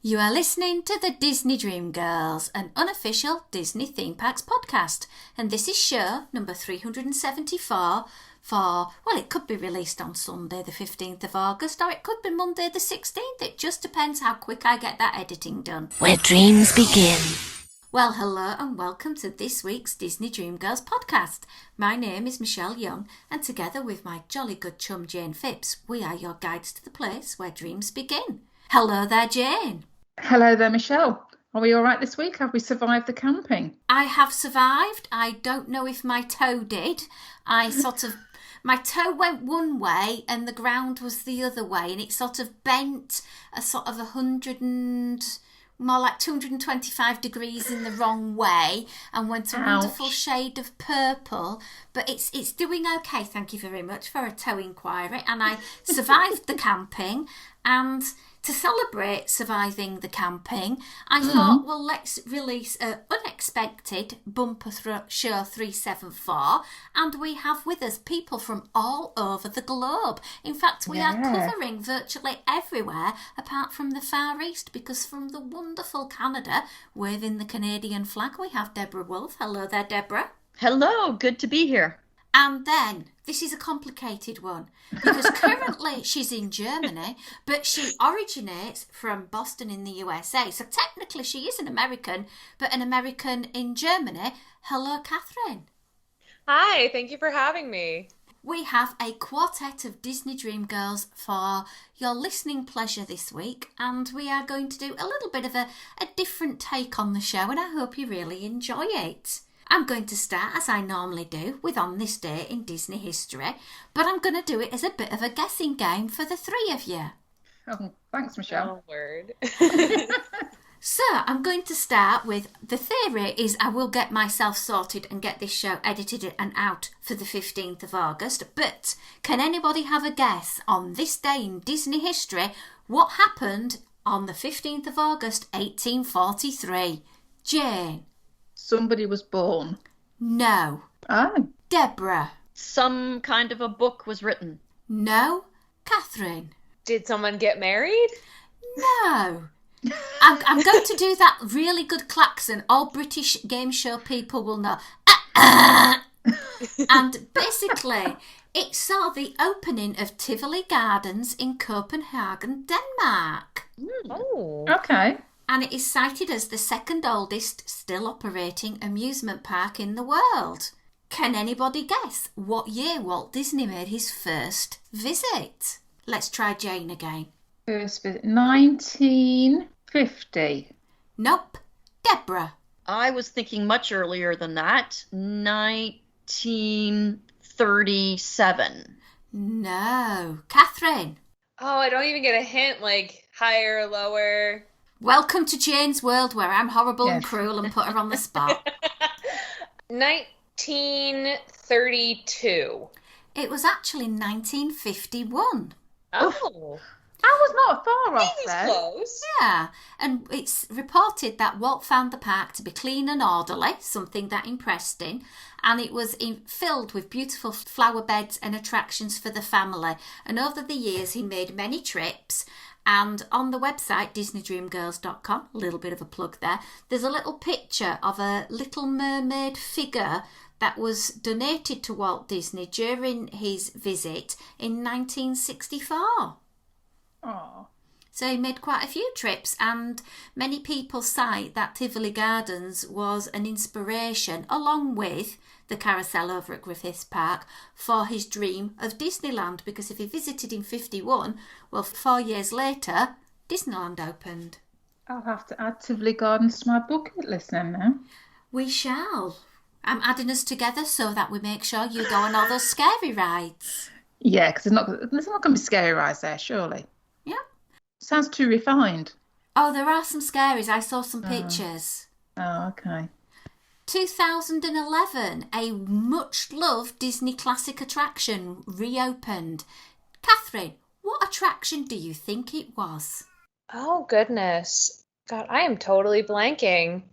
You are listening to the Disney Dream Girls, an unofficial Disney Theme Parks podcast, and this is show number 374 for, well, it could be released on Sunday the 15th of August or it could be Monday the 16th. It just depends how quick I get that editing done. Where dreams begin. Well, hello and welcome to this week's Disney Dream Girls podcast. My name is Michelle Young, and together with my jolly good chum Jayne Phipps, we are your guides to the place where dreams begin. Hello there, Jayne. Hello there, Michelle. Are we all right this week? Have we survived the camping? I have survived. I don't know if my toe did. My toe went one way and the ground was the other way, and it sort of bent a sort of 225 degrees in the wrong way and went a wonderful shade of purple. But it's doing okay, thank you very much for a toe inquiry. And I survived the camping, and to celebrate surviving the camping, I thought, well, let's release an unexpected bumper show 374, and we have with us people from all over the globe. In fact, we are covering virtually everywhere apart from the Far East, because from the wonderful Canada, waving the Canadian flag, we have Deborah Wolfe. Hello there, Deborah. Hello, good to be here. And then, this is a complicated one, because currently she's in Germany, but she originates from Boston in the USA. So technically she is an American, but an American in Germany. Hello, Kathryn. Hi, thank you for having me. We have a quartet of Disney Dream Girls for your listening pleasure this week, and we are going to do a little bit of a different take on the show, and I hope you really enjoy it. I'm going to start, as I normally do, with On This Day in Disney History, but I'm going to do it as a bit of a guessing game for the three of you. Oh, thanks, Michelle. Oh, word. So, I'm going to start with, the theory is I will get myself sorted and get this show edited and out for the 15th of August, but can anybody have a guess on this day in Disney history what happened on the 15th of August 1843? Jayne? Somebody was born. No. Oh. Deborah? Some kind of a book was written. No. Kathryn? Did someone get married? No. I'm going to do that really good klaxon all British game show people will know. And basically, it saw the opening of Tivoli Gardens in Copenhagen, Denmark. Oh. Okay. And it is cited as the second oldest still operating amusement park in the world. Can anybody guess what year Walt Disney made his first visit? Let's try Jayne again. First visit, 1950. Nope. Deborah? I was thinking much earlier than that. 1937. No. Kathryn? Oh, I don't even get a hint, like higher, lower. Welcome to Jayne's world, where I'm horrible and cruel and put her on the spot. 1932. It was actually 1951. Oh. I was not far off He was then. close. Yeah, and it's reported that Walt found the park to be clean and orderly, something that impressed him, and it was filled with beautiful flower beds and attractions for the family. And over the years, he made many trips. And on the website, DisneyDreamGirls.com, a little bit of a plug there, there's a little picture of a Little Mermaid figure that was donated to Walt Disney during his visit in 1964. Oh. So he made quite a few trips, and many people cite that Tivoli Gardens was an inspiration, along with the carousel over at Griffith's Park, for his dream of Disneyland, because if he visited in 51, well, 4 years later, Disneyland opened. I'll have to add Tivoli Gardens to my bucket list then now. We shall. I'm adding us together so that we make sure you go on all those scary rides. Yeah, because there's not going to be scary rides there, surely. Yeah. Sounds too refined. Oh, there are some scaries. I saw some pictures. Oh, okay. 2011, a much-loved Disney classic attraction reopened. Kathryn, what attraction do you think it was? Oh, goodness. God, I am totally blanking.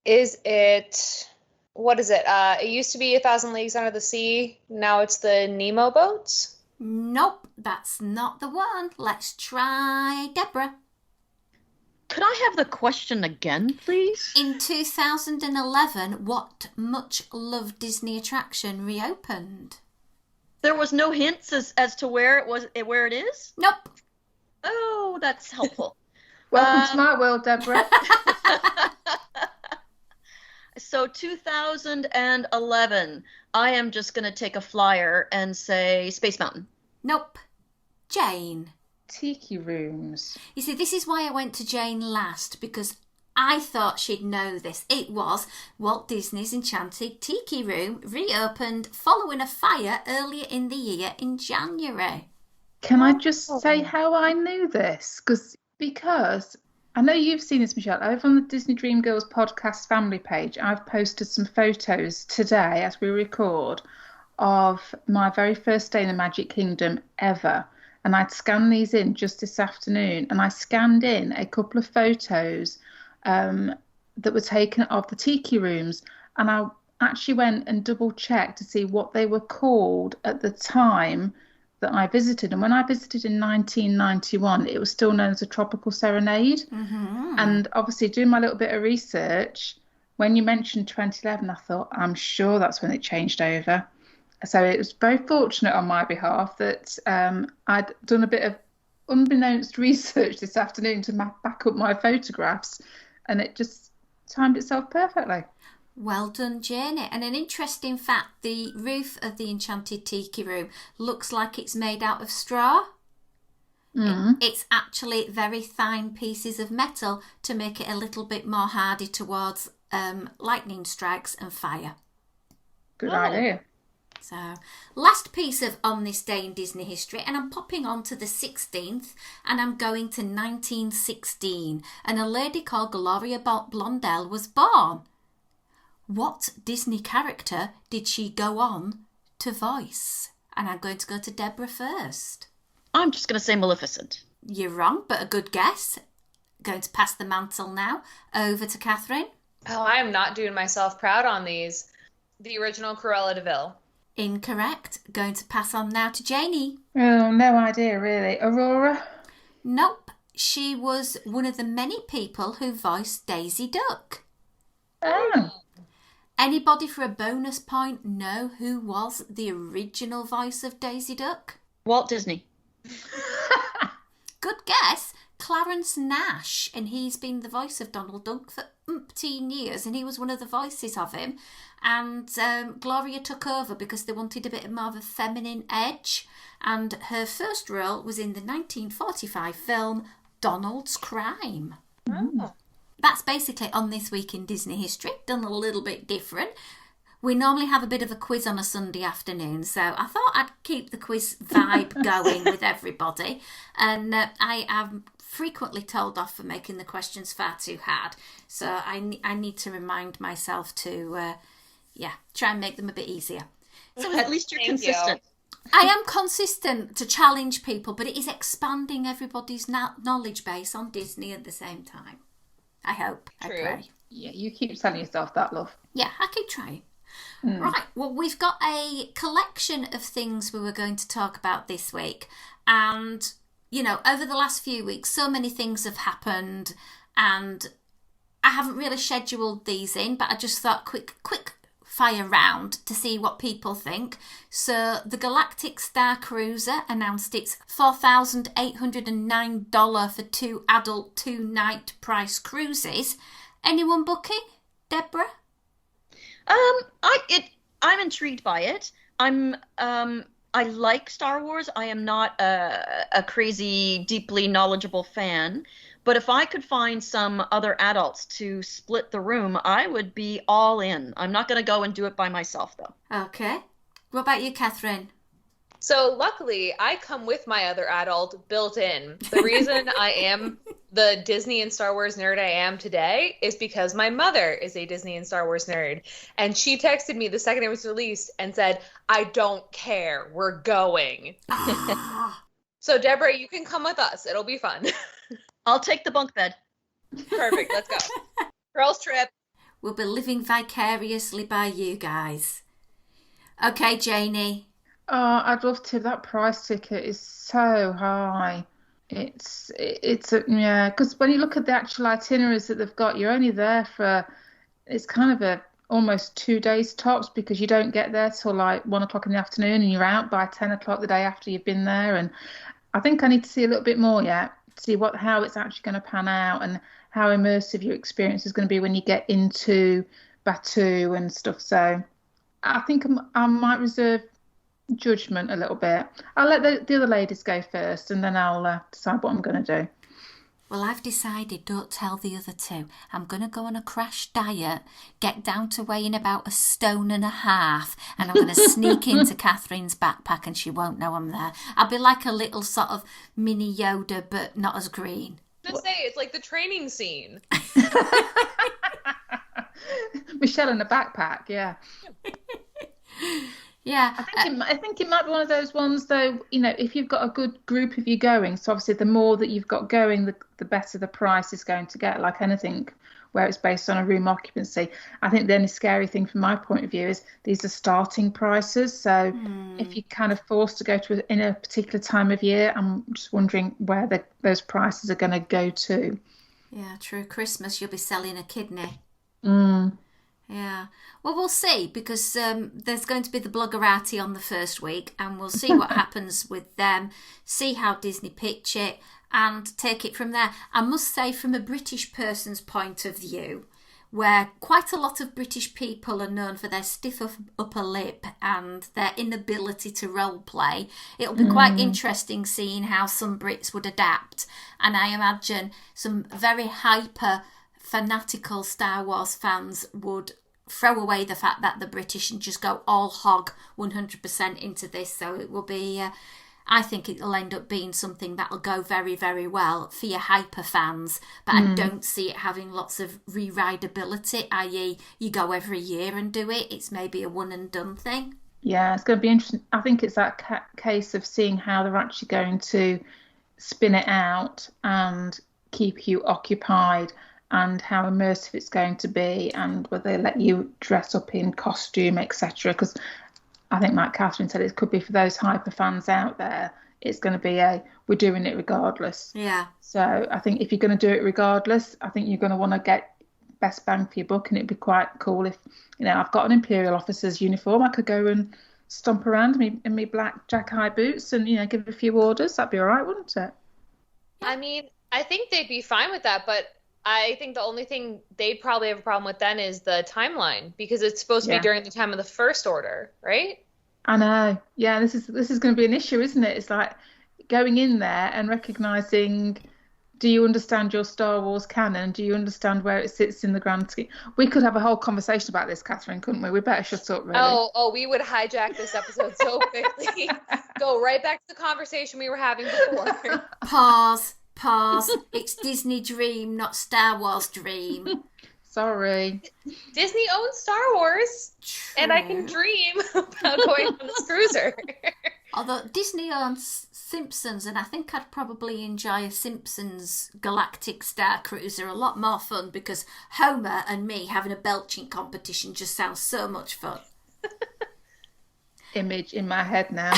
Is it... What is it? It used to be 1,000 Leagues Under the Sea. Now it's the Nemo boats? Nope, that's not the one. Let's try Deborah. I have the question again, please? In 2011, what much-loved Disney attraction reopened? There was no hints as to where it is? Nope. Oh, that's helpful. Welcome to my world, Deborah. So 2011, I am just going to take a flyer and say Space Mountain. Nope. Jayne. Tiki rooms. You see, this is why I went to Jayne last, because I thought she'd know this. It was Walt Disney's Enchanted Tiki Room reopened following a fire earlier in the year in January. Can I just say how I knew this? Because I know you've seen this, Michelle. Over on the Disney Dream Girls podcast family page, I've posted some photos today as we record of my very first day in the Magic Kingdom ever. And I'd scanned these in just this afternoon, and I scanned in a couple of photos that were taken of the tiki rooms, and I actually went and double checked to see what they were called at the time that I visited. And when I visited in 1991, it was still known as a Tropical Serenade. Mm-hmm. And obviously doing my little bit of research, when you mentioned 2011, I thought, I'm sure that's when it changed over. So it was very fortunate on my behalf that I'd done a bit of unbeknownst research this afternoon to back up my photographs, and it just timed itself perfectly. Well done, Jayne. And an interesting fact, the roof of the Enchanted Tiki Room looks like it's made out of straw. It's actually very fine pieces of metal to make it a little bit more hardy towards lightning strikes and fire. Good idea. So, last piece of On This Day in Disney History, and I'm popping on to the 16th, and I'm going to 1916, and a lady called Gloria Blondell was born. What Disney character did she go on to voice? And I'm going to go to Deborah first. I'm just going to say Maleficent. You're wrong, but a good guess. Going to pass the mantle now over to Kathryn. Oh, I am not doing myself proud on these. The original Cruella de Vil. Incorrect. Going to pass on now to Jayne. Oh, no idea, really. Aurora? Nope. She was one of the many people who voiced Daisy Duck. Oh. Anybody for a bonus point know who was the original voice of Daisy Duck? Walt Disney. Good guess. Clarence Nash, and he's been the voice of Donald Duck for umpteen years, and he was one of the voices of him. And Gloria took over because they wanted a bit more of a feminine edge, and her first role was in the 1945 film Donald's Crime. Oh. That's basically On This Week in Disney History, done a little bit different. We normally have a bit of a quiz on a Sunday afternoon, so I thought I'd keep the quiz vibe going with everybody. And I am frequently told off for making the questions far too hard, so I need to remind myself to, try and make them a bit easier. So At least you're consistent. I am consistent to challenge people, but it is expanding everybody's knowledge base on Disney at the same time. I hope. True. I pray. Yeah, you keep telling yourself that, love. Yeah, I keep trying. Right, well, we've got a collection of things we were going to talk about this week. And, you know, over the last few weeks, so many things have happened. And I haven't really scheduled these in, but I just thought quick fire round to see what people think. So the Galactic Star Cruiser announced its $4,809 for 2 adult 2-night price cruises. Anyone booking? Deborah? I'm intrigued by it. I like Star Wars. I am not a crazy, deeply knowledgeable fan. But if I could find some other adults to split the room, I would be all in. I'm not going to go and do it by myself, though. Okay. What about you, Kathryn? So luckily, I come with my other adult built in. The reason I am the Disney and Star Wars nerd I am today is because my mother is a Disney and Star Wars nerd. And she texted me the second it was released and said, I don't care. We're going. So, Deborah, you can come with us. It'll be fun. I'll take the bunk bed. Perfect. Let's go. Girls trip. We'll be living vicariously by you guys. Okay, Jayne. Oh, I'd love to. That price ticket is so high. Yeah, because when you look at the actual itineraries that they've got, you're only there for, it's kind of a almost 2 days tops, because you don't get there till like 1 o'clock in the afternoon and you're out by 10 o'clock the day after you've been there. And I think I need to see a little bit more yet, see how it's actually going to pan out and how immersive your experience is going to be when you get into Batu and stuff. So I think I might reserve judgment a little bit. I'll let the other ladies go first, and then I'll decide what I'm going to do. Well, I've decided, don't tell the other two. I'm going to go on a crash diet, get down to weighing about 1.5 stone, and I'm going to sneak into Kathryn's backpack and she won't know I'm there. I'll be like a little sort of mini Yoda, but not as green. Just say it's like the training scene. Michelle in a backpack, yeah. Yeah, I think it might be one of those ones, though. If you've got a good group of you going, so obviously the more that you've got going, the better the price is going to get. Like anything where it's based on a room occupancy. I think the only scary thing from my point of view is these are starting prices. So if you're kind of forced to go in a particular time of year, I'm just wondering where those prices are going to go to. Yeah, true. Christmas, you'll be selling a kidney. Yeah. Well, we'll see, because there's going to be the Bloggerati on the first week, and we'll see what happens with them, see how Disney pitch it, and take it from there. I must say, from a British person's point of view, where quite a lot of British people are known for their stiff upper lip and their inability to role play, it'll be quite interesting seeing how some Brits would adapt. And I imagine some very hyper fanatical Star Wars fans would throw away the fact that the British and just go all hog 100% into this. So it will be, I think it'll end up being something that'll go very, very well for your hyper fans. But I don't see it having lots of re-rideability, i.e. you go every year and do it. It's maybe a one and done thing. Yeah, it's going to be interesting. I think it's that case of seeing how they're actually going to spin it out and keep you occupied, and how immersive it's going to be, and whether they let you dress up in costume, etc. Because I think, like Kathryn said, it could be for those hyper fans out there, it's going to be we're doing it regardless. Yeah. So I think if you're going to do it regardless, I think you're going to want to get best bang for your buck, and it'd be quite cool if, I've got an Imperial officer's uniform, I could go and stomp around in me black jack-high boots and, give a few orders. That'd be all right, wouldn't it? I mean, I think they'd be fine with that, but I think the only thing they'd probably have a problem with then is the timeline, because it's supposed to be during the time of the First Order, right? I know. Yeah, this is going to be an issue, isn't it? It's like going in there and recognizing, do you understand your Star Wars canon? Do you understand where it sits in the grand scheme? We could have a whole conversation about this, Kathryn, couldn't we? We better shut up, really. Oh, we would hijack this episode so quickly. Go right back to the conversation we were having before. Pause. It's Disney Dream, not Star Wars Dream. Sorry. Disney owns Star Wars. True. And I can dream about going on this cruiser. Although Disney owns Simpsons, and I think I'd probably enjoy a Simpsons Galactic Star Cruiser a lot more fun, because Homer and me having a belching competition just sounds so much fun. Image in my head now.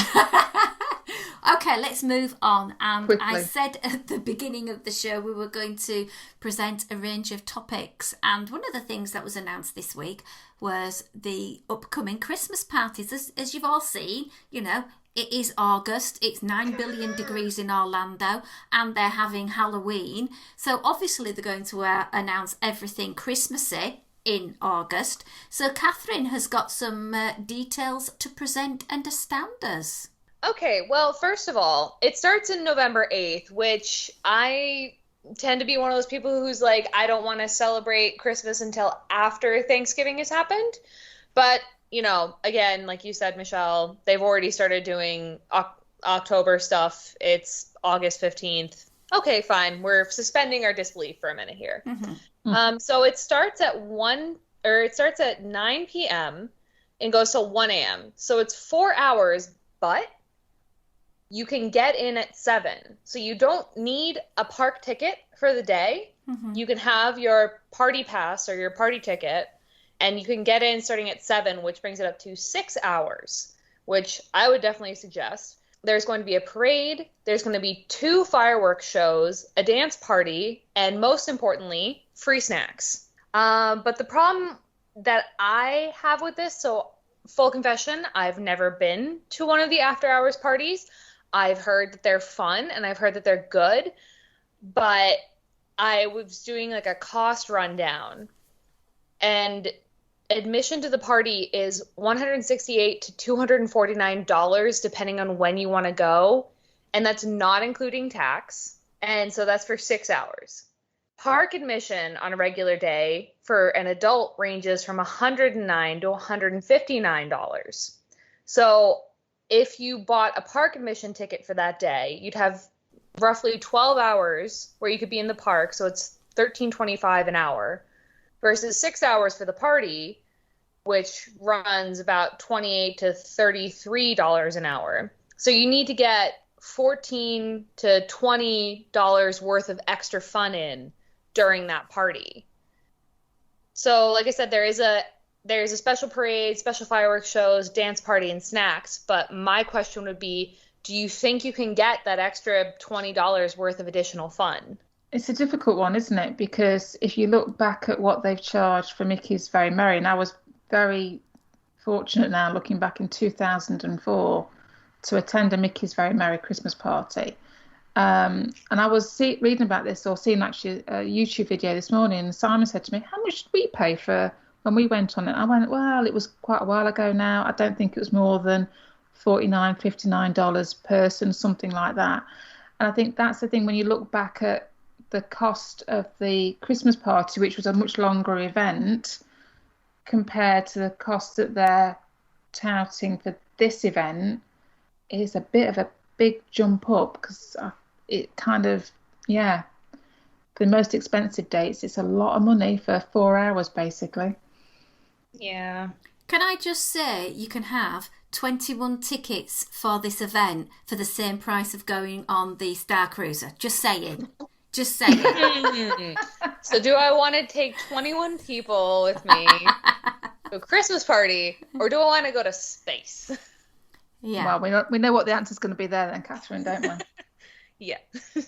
Okay, let's move on. And quickly. I said at the beginning of the show we were going to present a range of topics, and one of the things that was announced this week was the upcoming Christmas parties. As you've all seen, it is August, it's 9 billion degrees in Orlando, and they're having Halloween. So obviously they're going to announce everything Christmassy in August. So Kathryn has got some details to present and astound us. Okay, well, first of all, it starts in November 8th, which I tend to be one of those people who's like, I don't want to celebrate Christmas until after Thanksgiving has happened. But, again, like you said, Michelle, they've already started doing October stuff. It's August 15th. Okay, fine. We're suspending our disbelief for a minute here. Mm-hmm. So it starts at 9 p.m. and goes till 1 a.m. So it's 4 hours, but you can get in at 7. So you don't need a park ticket for the day. Mm-hmm. You can have your party pass or your party ticket, and you can get in starting at 7, which brings it up to 6 hours, which I would definitely suggest. there's going to be a parade, there's going to be 2 fireworks shows, a dance party, and most importantly, free snacks. But the problem that I have with this, so full confession, I've never been to one of the after hours parties. I've heard that they're fun and I've heard that they're good, but I was doing like a cost rundown, and admission to the party is $168 to $249 depending on when you want to go, and that's not including tax, and so that's for 6 hours. Park admission on a regular day for an adult ranges from $109 to $159. So if you bought a park admission ticket for that day, you'd have roughly 12 hours where you could be in the park, so it's $13.25 an hour, versus 6 hours for the party, which runs about $28 to $33 an hour. So you need to get $14 to $20 worth of extra fun in during that party. So like I said, there's a special parade, special fireworks shows, dance party, and snacks. But my question would be, do you think you can get that extra $20 worth of additional fun? It's a difficult one, isn't it? Because if you look back at what they've charged for Mickey's Very Merry, and I was very fortunate now looking back in 2004 to attend a Mickey's Very Merry Christmas party. And I was reading about this, or seeing actually a YouTube video this morning, and Simon said to me, how much did we pay for when we went on it? I went, well, it was quite a while ago now. I don't think it was more than $49, $59 person, something like that. And I think that's the thing, when you look back at the cost of the Christmas party, which was a much longer event, compared to the cost that they're touting for this event, it is a bit of a big jump up, because it kind of, for the most expensive dates, it's a lot of money for 4 hours, basically. Yeah. Can I just say, you can have 21 tickets for this event for the same price of going on the Star Cruiser. Just saying. Just saying. So do I want to take 21 people with me to a Christmas party, or do I want to go to space? Yeah. Well, we know what the answer's going to be there then, Kathryn, don't we? Yeah.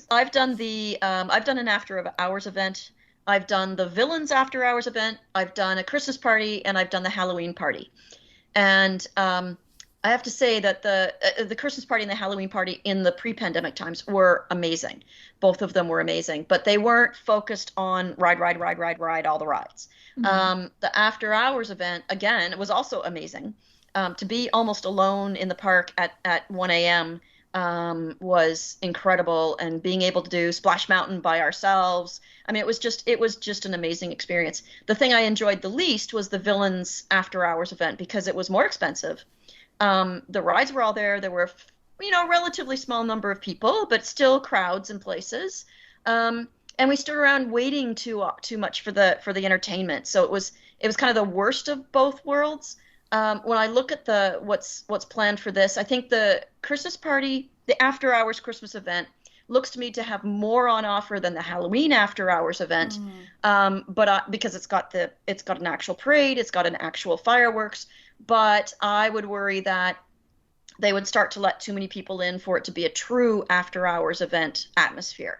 I've done an after hours event. I've done the Villains after hours event. I've done a Christmas party, and I've done the Halloween party. And I have to say that the Christmas party and the Halloween party in the pre-pandemic times were amazing. Both of them were amazing, but they weren't focused on ride all the rides. Mm-hmm. The after hours event, again, was also amazing. To be almost alone in the park at 1 a.m. Was incredible, and being able to do Splash Mountain by ourselves. I mean, it was just an amazing experience. The thing I enjoyed the least was the Villains after hours event, because it was more expensive. The rides were all there. There were, relatively small number of people, but still crowds in places. And we stood around waiting too much for the entertainment. So it was kind of the worst of both worlds. When I look at what's planned for this, I think the Christmas party, the after hours Christmas event, looks to me to have more on offer than the Halloween after hours event. But because it's got an actual parade, it's got an actual fireworks. But I would worry that they would start to let too many people in for it to be a true after hours event atmosphere.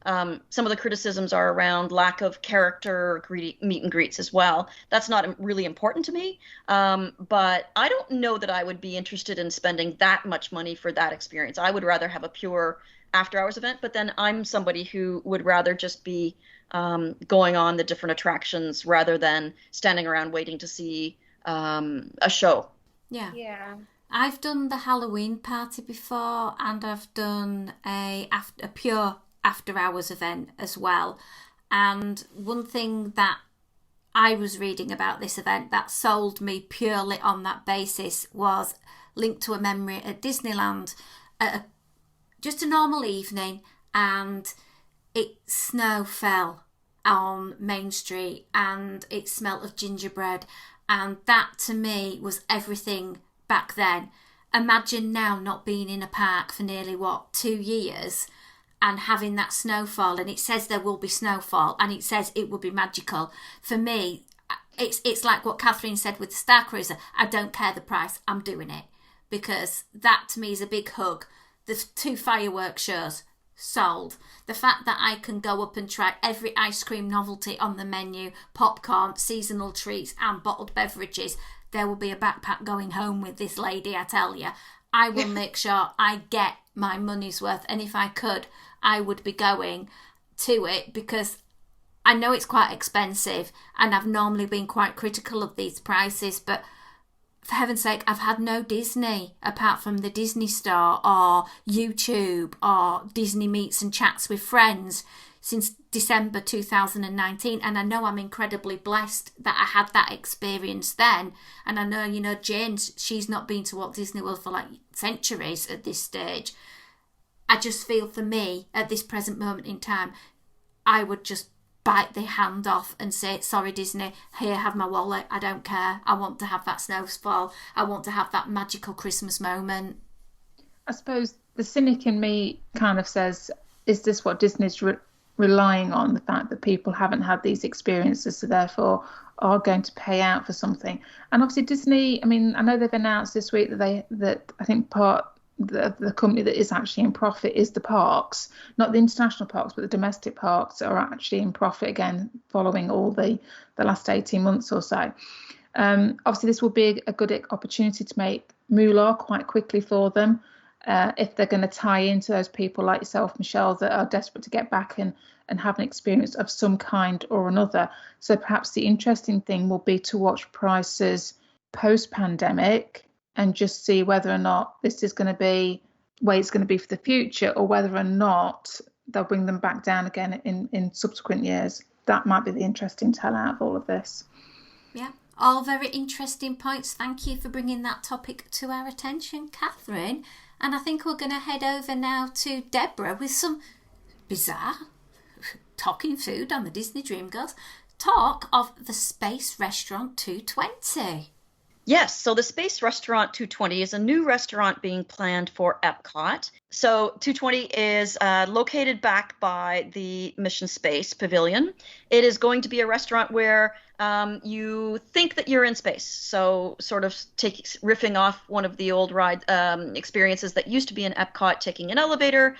Some of the criticisms are around lack of character meet and greets as well. That's not really important to me, but I don't know that I would be interested in spending that much money for that experience. I would rather have a pure after-hours event, but then I'm somebody who would rather just be going on the different attractions rather than standing around waiting to see a show. Yeah. I've done the Halloween party before, and I've done a pure after-hours event as well. And one thing that I was reading about this event that sold me purely on that basis was linked to a memory at Disneyland, just a normal evening, and snow fell on Main Street, and it smelt of gingerbread, and that to me was everything back then. Imagine now not being in a park for nearly 2 years and having that snowfall, and it says there will be snowfall, and it says it will be magical. For me, it's like what Kathryn said with the Star Cruiser. I don't care the price, I'm doing it, because that to me is a big hug the 2 fireworks shows, sold. The fact that I can go up and try every ice cream novelty on the menu, popcorn, seasonal treats and bottled beverages, there will be a backpack going home with this lady, I tell you. I will make sure I get my money's worth, and if I could, I would be going to it, because I know it's quite expensive and I've normally been quite critical of these prices, but for heaven's sake, I've had no Disney apart from the Disney Store or YouTube or Disney Meets and Chats with Friends since December 2019, and I know I'm incredibly blessed that I had that experience then. And I know, you know, Jayne, she's not been to Walt Disney World for like centuries at this stage. I just feel for me at this present moment in time, I would just bite the hand off and say, sorry Disney, here, have my wallet, I don't care, I want to have that snowfall, I want to have that magical Christmas moment. I suppose the cynic in me kind of says, is this what Disney's relying on, the fact that people haven't had these experiences, so therefore are going to pay out for something? And obviously Disney, I mean, I know they've announced this week that I think the company that is actually in profit is the parks, not the international parks, but the domestic parks are actually in profit again following all the last 18 months or so. Obviously this will be a good opportunity to make moolah quite quickly for them, if they're going to tie into those people like yourself, Michelle, that are desperate to get back and have an experience of some kind or another. So perhaps the interesting thing will be to watch prices post-pandemic and just see whether or not this is going to be the way it's going to be for the future, or whether or not they'll bring them back down again in subsequent years. That might be the interesting tell out of all of this. Yeah, all very interesting points. Thank you for bringing that topic to our attention, Kathryn. And I think we're going to head over now to Deborah with some bizarre talking food on the Disney Dreamgirls. Talk of the Space Restaurant 220. Yes, so the Space Restaurant 220 is a new restaurant being planned for Epcot. So 220 is located back by the Mission Space Pavilion. It is going to be a restaurant where you think that you're in space. So sort of riffing off one of the old ride experiences that used to be in Epcot, taking an elevator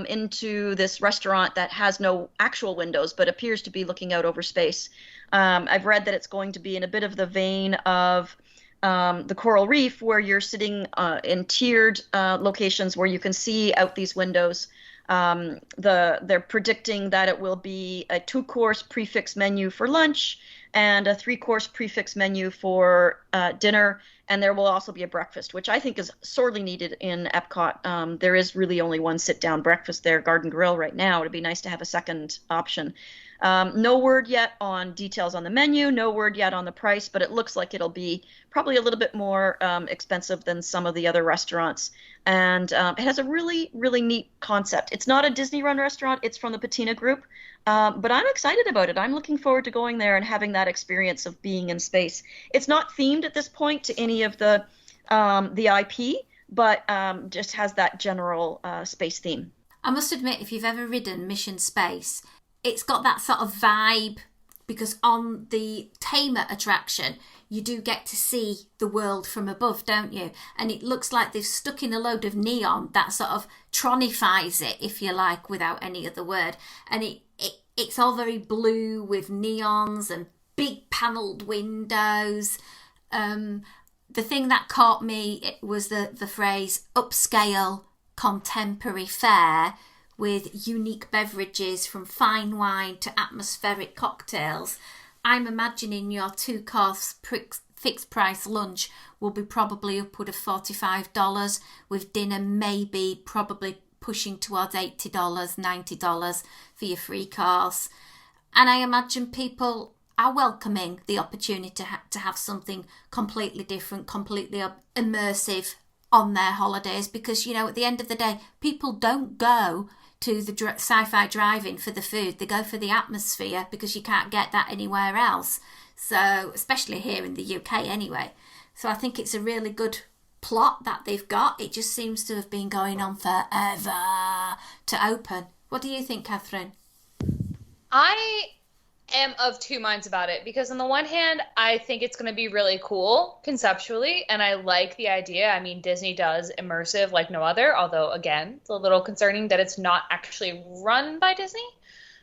into this restaurant that has no actual windows but appears to be looking out over space. I've read that it's going to be in a bit of the vein of the Coral Reef, where you're sitting in tiered locations where you can see out these windows. They're predicting that it will be a 2-course prefix menu for lunch and a 3-course prefix menu for dinner, and there will also be a breakfast, which I think is sorely needed in Epcot. There is really only one sit-down breakfast there, Garden Grill, right now. It'd be nice to have a second option. No word yet on details on the menu, no word yet on the price, but it looks like it'll be probably a little bit more expensive than some of the other restaurants. And it has a really, really neat concept. It's not a Disney-run restaurant. It's from the Patina Group, but I'm excited about it. I'm looking forward to going there and having that experience of being in space. It's not themed at this point to any of the IP, but just has that general space theme. I must admit, if you've ever ridden Mission Space, it's got that sort of vibe, because on the Tamer attraction, you do get to see the world from above, don't you? And it looks like they've stuck in a load of neon that sort of tronifies it, if you like, without any other word. And it's all very blue with neons and big panelled windows. The thing that caught me was the phrase upscale contemporary fare, with unique beverages from fine wine to atmospheric cocktails. I'm imagining your 2-course fixed price lunch will be probably upward of $45, with dinner maybe probably pushing towards $80, $90 for your 3-course. And I imagine people are welcoming the opportunity to have something completely different, completely immersive on their holidays, because, you know, at the end of the day, people don't go to the sci-fi drive-in for the food. They go for the atmosphere, because you can't get that anywhere else. So, especially here in the UK anyway. So I think it's a really good plot that they've got. It just seems to have been going on forever to open. What do you think, Kathryn? I am of two minds about it, because on the one hand, I think it's going to be really cool conceptually, and I like the idea. I mean, Disney does immersive like no other, although, again, it's a little concerning that it's not actually run by Disney.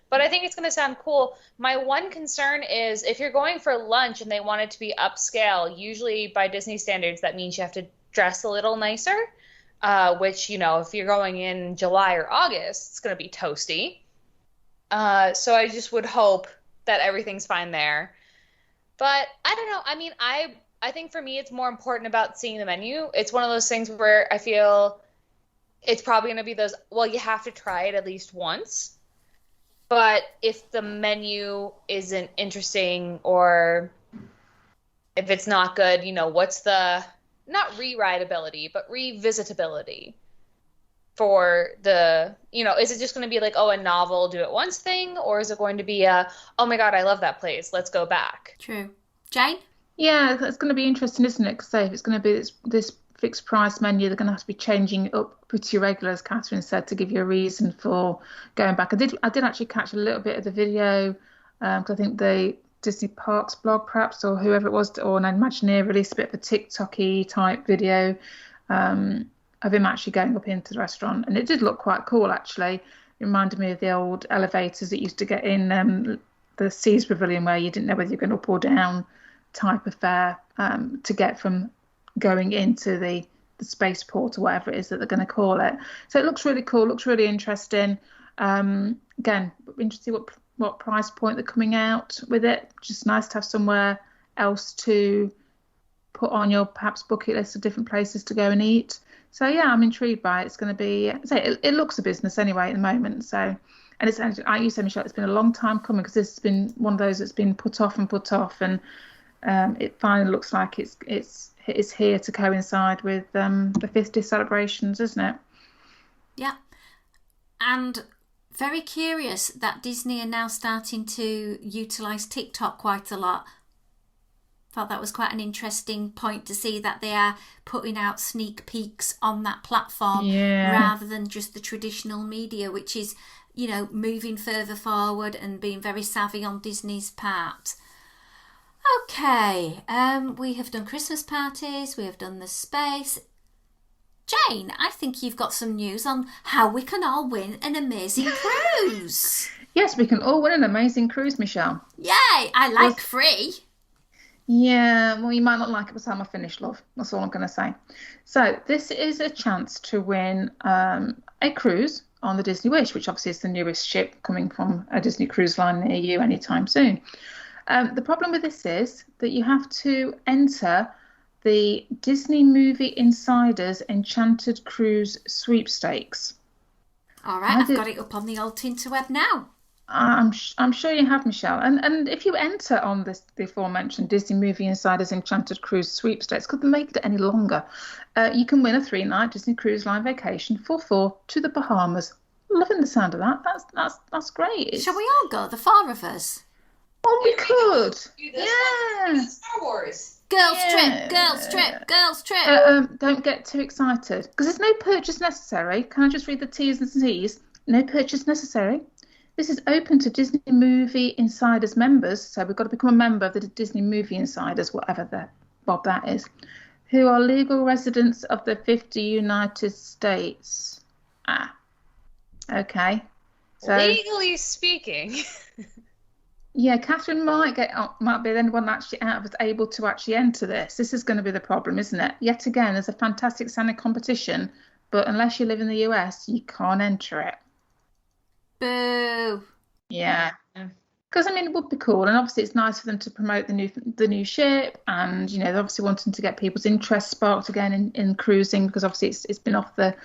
But I think it's going to sound cool. My one concern is if you're going for lunch and they want it to be upscale, usually by Disney standards, that means you have to dress a little nicer, which, you know, if you're going in July or August, it's going to be toasty. So I just would hope that everything's fine there. But I don't know. I mean, I think for me, it's more important about seeing the menu. It's one of those things where I feel it's probably going to be those, well, you have to try it at least once. But if the menu isn't interesting, or if it's not good, you know, what's the, not re-rideability, but revisitability for the, you know, is it just going to be like, oh, a novel do it once thing, or is it going to be a, oh my God, I love that place, let's go back? True. Jayne? Yeah, it's going to be interesting, isn't it? Because if it's going to be this fixed price menu, they're going to have to be changing it up pretty regular, as Kathryn said, to give you a reason for going back. I did actually catch a little bit of the video, because I think the Disney Parks blog, perhaps, or whoever it was, or an Imagineer released a bit of a TikTok-y type video of him actually going up into the restaurant, and it did look quite cool, actually. It reminded me of the old elevators that used to get in the Seas Pavilion, where you didn't know whether you're going up or down type of fare to get from going into the spaceport or whatever it is that they're going to call it. So it looks really cool, looks really interesting. Again, interesting what price point they're coming out with it. Just nice to have somewhere else to put on your perhaps bucket list of different places to go and eat. So yeah, I'm intrigued by it. It's going to be, it looks a business anyway at the moment. So, and it's, like you said, Michelle, it's been a long time coming, because this has been one of those that's been put off, and it finally looks like it's here to coincide with the 50th celebrations, isn't it? Yeah. And very curious that Disney are now starting to utilise TikTok quite a lot. Thought that was quite an interesting point to see that they are putting out sneak peeks on that platform rather than just the traditional media, which is, you know, moving further forward and being very savvy on Disney's part. Okay, we have done Christmas parties, we have done the space. Jayne, I think you've got some news on how we can all win an amazing cruise. Yes, we can all win an amazing cruise, Michelle. Yay, I like free. Yeah, well, you might not like it by the time I finish, love. That's all I'm going to say. So this is a chance to win a cruise on the Disney Wish, which obviously is the newest ship coming from a Disney cruise line near you anytime soon. The problem with this is that you have to enter the Disney Movie Insiders Enchanted Cruise sweepstakes. All right, I've got it up on the old Tinterweb now. I'm sure you have, Michelle. And if you enter on the aforementioned Disney Movie Insiders Enchanted Cruise sweepstakes, couldn't make it any longer, you can win a 3-night Disney Cruise Line vacation for 4 to the Bahamas. Loving the sound of that. That's great. Shall we all go, the 4 of us? Oh, we could. Yeah. Star Wars. Girls trip. Don't get too excited, because there's no purchase necessary. Can I just read the T's and C's? No purchase necessary. This is open to Disney Movie Insiders members, so we've got to become a member of the Disney Movie Insiders, whatever that is, who are legal residents of the 50 United States. Okay. So, legally speaking. Yeah, Kathryn might be the only one actually out of us able to actually enter this. This is going to be the problem, isn't it? Yet again, there's a fantastic Santa competition, but unless you live in the US, you can't enter it. Boo. Yeah. Because, I mean, it would be cool, and obviously it's nice for them to promote the new ship, and, you know, they're obviously wanting to get people's interest sparked again in cruising, because obviously it's been off the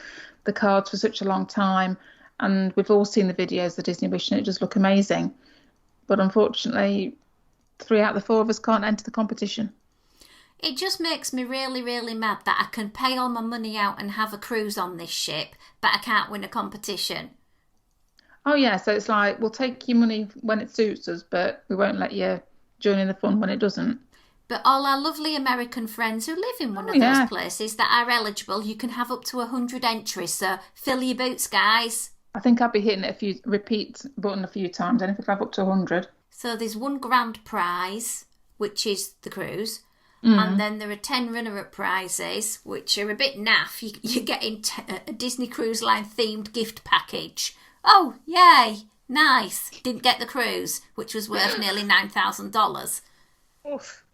cards for such a long time, and we've all seen the videos, the Disney Wish, and it does look amazing. But unfortunately, 3 out of the 4 of us can't enter the competition. It just makes me really, really mad that I can pay all my money out and have a cruise on this ship, but I can't win a competition. Oh, yeah, so it's like, we'll take your money when it suits us, but we won't let you join in the fun when it doesn't. But all our lovely American friends who live in one of those places that are eligible, you can have up to 100 entries, so fill your boots, guys. I think I'll be hitting repeat button a few times, and if I have up to 100. So there's one grand prize, which is the cruise. And then there are 10 runner-up prizes, which are a bit naff. You're getting a Disney Cruise Line themed gift package. Oh, yay! Nice. Didn't get the cruise, which was worth nearly $9,000. Oof.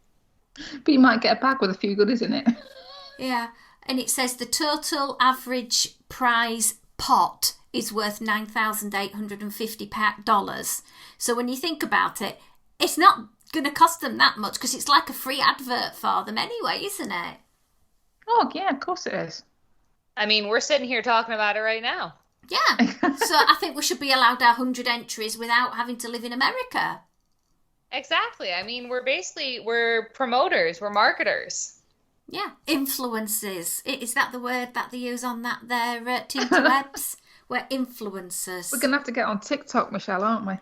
But you might get a bag with a few goodies in it. Yeah. And it says the total average prize pot is worth $9,850. So when you think about it, it's not going to cost them that much because it's like a free advert for them anyway, isn't it? Oh, yeah, of course it is. I mean, we're sitting here talking about it right now. Yeah. So I think we should be allowed our 100 entries without having to live in America. Exactly. I mean, we're promoters, we're marketers. Yeah. Influencers. Is that the word that they use on that their Tinterwebs? We're influencers. We're going to have to get on TikTok, Michelle, aren't we?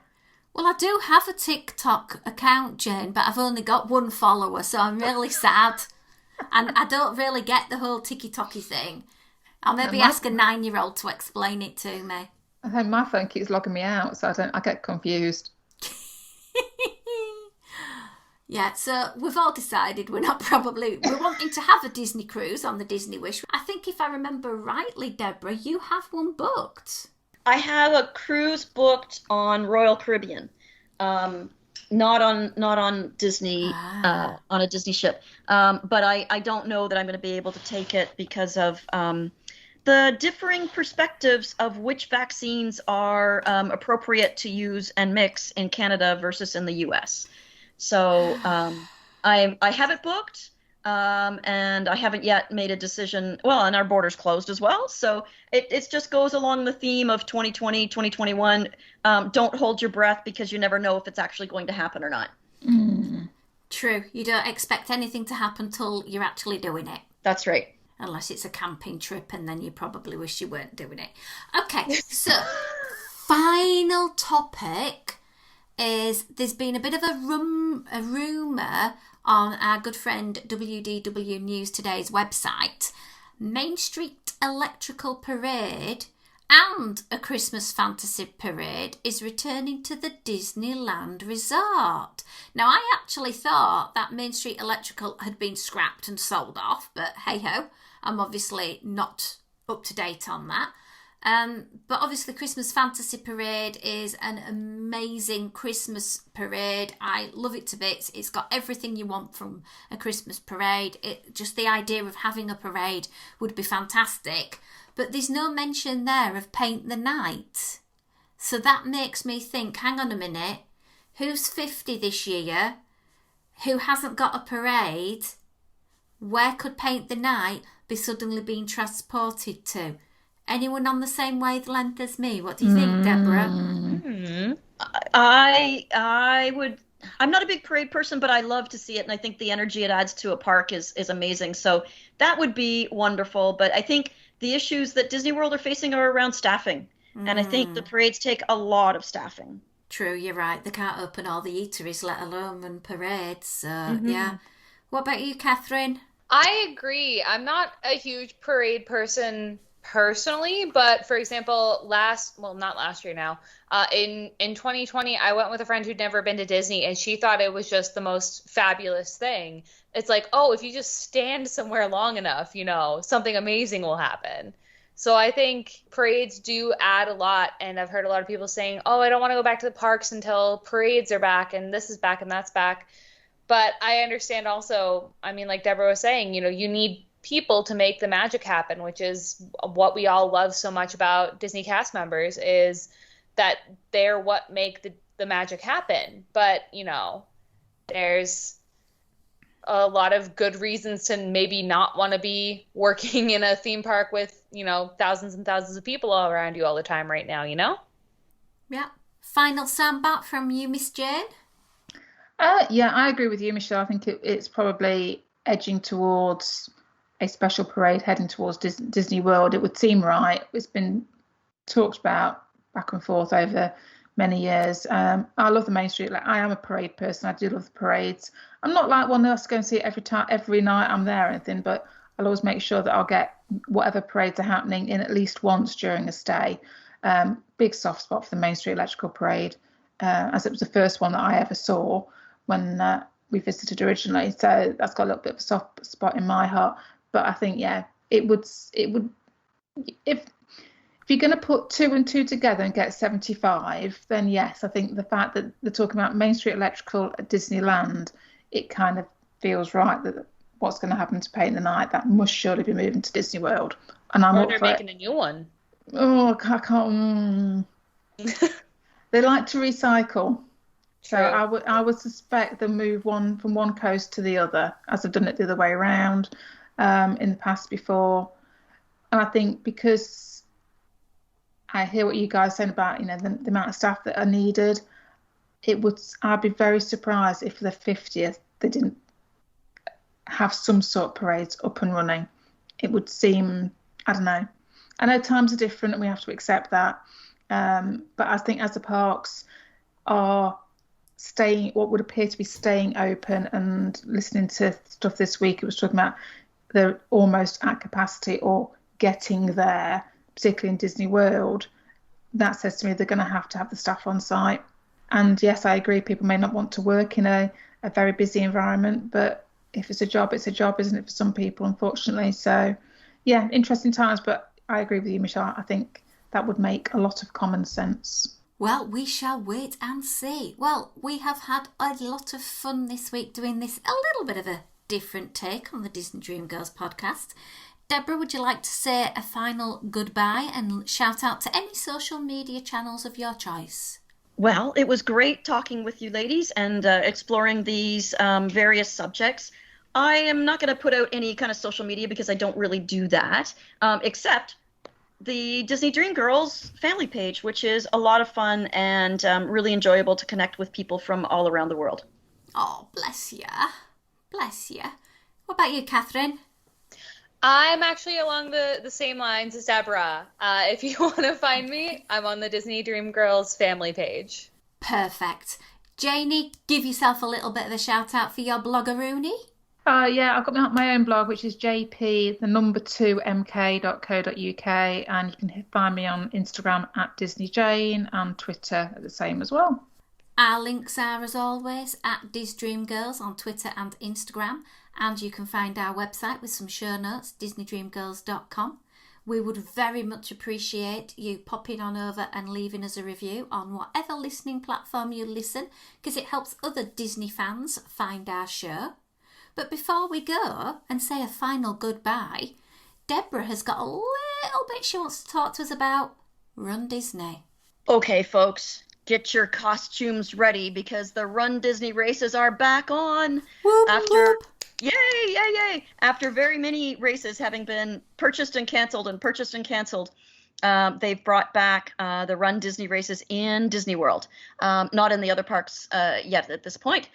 Well, I do have a TikTok account, Jane, but I've only got one follower, so I'm really sad. And I don't really get the whole tiki-toki thing. I'll maybe ask a 9-year-old to explain it to me. I think my phone keeps logging me out, so I get confused. Yeah, so we've all decided we're wanting to have a Disney cruise on the Disney Wish. I think if I remember rightly, Deborah, you have one booked. I have a cruise booked on Royal Caribbean, not on Disney, on a Disney ship. But I don't know that I'm going to be able to take it because of the differing perspectives of which vaccines are appropriate to use and mix in Canada versus in the U.S. So I have it booked. And I haven't yet made a decision. Well, and our border's closed as well. So it just goes along the theme of 2020, 2021. Don't hold your breath because you never know if it's actually going to happen or not. True. You don't expect anything to happen till you're actually doing it. That's right. Unless it's a camping trip and then you probably wish you weren't doing it. Okay, so final topic is there's been a bit of a rumour on our good friend WDW News Today's website. Main Street Electrical Parade and a Christmas Fantasy Parade is returning to the Disneyland Resort. Now, I actually thought that Main Street Electrical had been scrapped and sold off, but hey-ho, I'm obviously not up to date on that. But obviously Christmas Fantasy Parade is an amazing Christmas parade. I love it to bits. It's got everything you want from a Christmas parade. Just the idea of having a parade would be fantastic. But there's no mention there of Paint the Night. So that makes me think, hang on a minute, who's 50 this year? Who hasn't got a parade? Where could Paint the Night be suddenly being transported to? Anyone on the same wavelength as me? What do you think, Deborah? I would. I'm not a big parade person, but I love to see it, and I think the energy it adds to a park is amazing. So that would be wonderful. But I think the issues that Disney World are facing are around staffing, and I think the parades take a lot of staffing. True, you're right. They can't open all the eateries, let alone run parades. So yeah. What about you, Kathryn? I agree. I'm not a huge parade person personally, but for example, not last year now, in 2020, I went with a friend who'd never been to Disney, and she thought it was just the most fabulous thing. It's like, oh, if you just stand somewhere long enough, something amazing will happen. So I think parades do add a lot, and I've heard a lot of people saying, oh, I don't want to go back to the parks until parades are back, and this is back and that's back. But I understand also, I mean, like Deborah was saying, you need people to make the magic happen, which is what we all love so much about Disney cast members, is that they're what make the magic happen. But, there's a lot of good reasons to maybe not want to be working in a theme park with, thousands and thousands of people all around you all the time right now, Yeah. Final soundbite from you, Miss Jane? Yeah, I agree with you, Michelle. I think it's probably edging towards a special parade heading towards Disney World. It would seem right. It's been talked about back and forth over many years. I love the Main Street. Like, I am a parade person. I do love the parades. I'm not like one that's going to see it every night I'm there or anything, but I'll always make sure that I'll get whatever parades are happening in at least once during a stay. Big soft spot for the Main Street Electrical Parade. as it was the first one that I ever saw when we visited originally. So that's got a little bit of a soft spot in my heart. But I think, yeah, it would if you're going to put 2 and 2 together and get 75, then yes, I think the fact that they're talking about Main Street Electrical at Disneyland, it kind of feels right that what's going to happen to Paint the Night, that must surely be moving to Disney World. And I'm Or up they're for making it. a new one. Oh, I can't. They like to recycle. So I would suspect they'll move one from one coast to the other, as they've done it the other way around in the past before. And I think because I hear what you guys are saying about, you know, the amount of staff that are needed, I'd be very surprised if for the 50th they didn't have some sort of parades up and running. It would seem, I don't know. I know times are different and we have to accept that. But I think as the parks are staying, what would appear to be staying open, and listening to stuff this week, it was talking about they're almost at capacity or getting there, particularly in Disney World. That says to me they're going to have the staff on site. And yes, I agree, people may not want to work in a very busy environment, but if it's a job, isn't it, for some people, unfortunately. So yeah, interesting times, but I agree with you, Michelle. I think that would make a lot of common sense. Well, we shall wait and see. Well, we have had a lot of fun this week doing this, a little bit of a different take on the Disney Dreamgirls podcast. Deborah, would you like to say a final goodbye and shout out to any social media channels of your choice? Well, it was great talking with you ladies and exploring these various subjects. I am not going to put out any kind of social media because I don't really do that, except the Disney Dreamgirls family page, which is a lot of fun and really enjoyable to connect with people from all around the world. Oh, bless ya. Bless ya. What about you, Kathryn? I'm actually along the same lines as Deborah. If you want to find me, I'm on the Disney Dreamgirls family page. Perfect. Janie, give yourself a little bit of a shout out for your bloggeroonie. Yeah, I've got my own blog, which is jp2mk.co.uk, and you can find me on Instagram at Disney Jayne and Twitter at the same as well. Our links are, as always, at DisDreamGirls on Twitter and Instagram, and you can find our website with some show notes, disneydreamgirls.com. We would very much appreciate you popping on over and leaving us a review on whatever listening platform you listen, because it helps other Disney fans find our show. But before we go and say a final goodbye, Deborah has got a little bit she wants to talk to us about Run Disney. Okay, folks, get your costumes ready because the Run Disney races are back on. Whoop, whoop. Yay! After very many races having been purchased and canceled, they've brought back the Run Disney races in Disney World, not in the other parks yet at this point.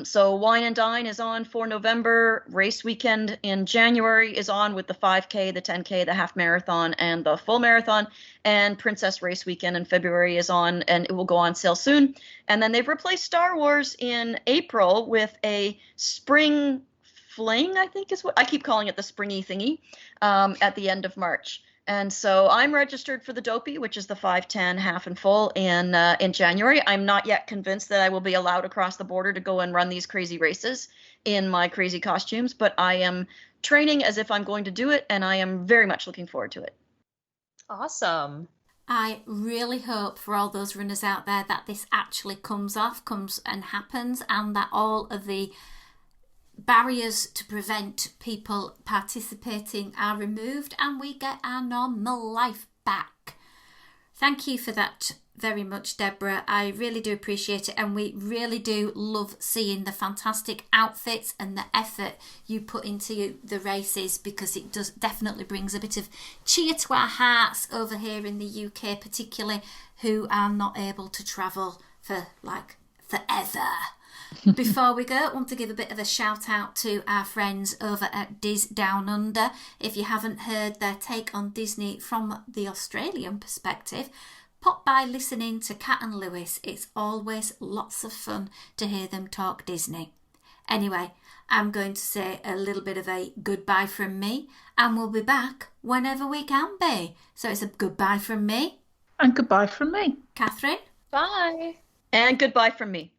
So Wine and Dine is on for November. Race weekend in January is on with the 5K, the 10K, the half marathon, and the full marathon. And Princess Race weekend in February is on, and it will go on sale soon. And then they've replaced Star Wars in April with a spring fling, I think is what I keep calling it, the springy thingy, at the end of March. And so I'm registered for the Dopey, which is the 5, 10, half, and full in January. I'm not yet convinced that I will be allowed across the border to go and run these crazy races in my crazy costumes, but I am training as if I'm going to do it, and I am very much looking forward to it. Awesome. I really hope for all those runners out there that this actually comes and happens, and that all of the barriers to prevent people participating are removed and we get our normal life back. Thank you for that very much, Deborah. I really do appreciate it, and we really do love seeing the fantastic outfits and the effort you put into the races, because it does definitely brings a bit of cheer to our hearts over here in the UK, particularly who are not able to travel for like forever. Before we go, I want to give a bit of a shout out to our friends over at Diz Down Under. If you haven't heard their take on Disney from the Australian perspective, pop by listening to Kat and Lewis. It's always lots of fun to hear them talk Disney. Anyway, I'm going to say a little bit of a goodbye from me, and we'll be back whenever we can be. So it's a goodbye from me. And goodbye from me. Kathryn? Bye. And goodbye from me.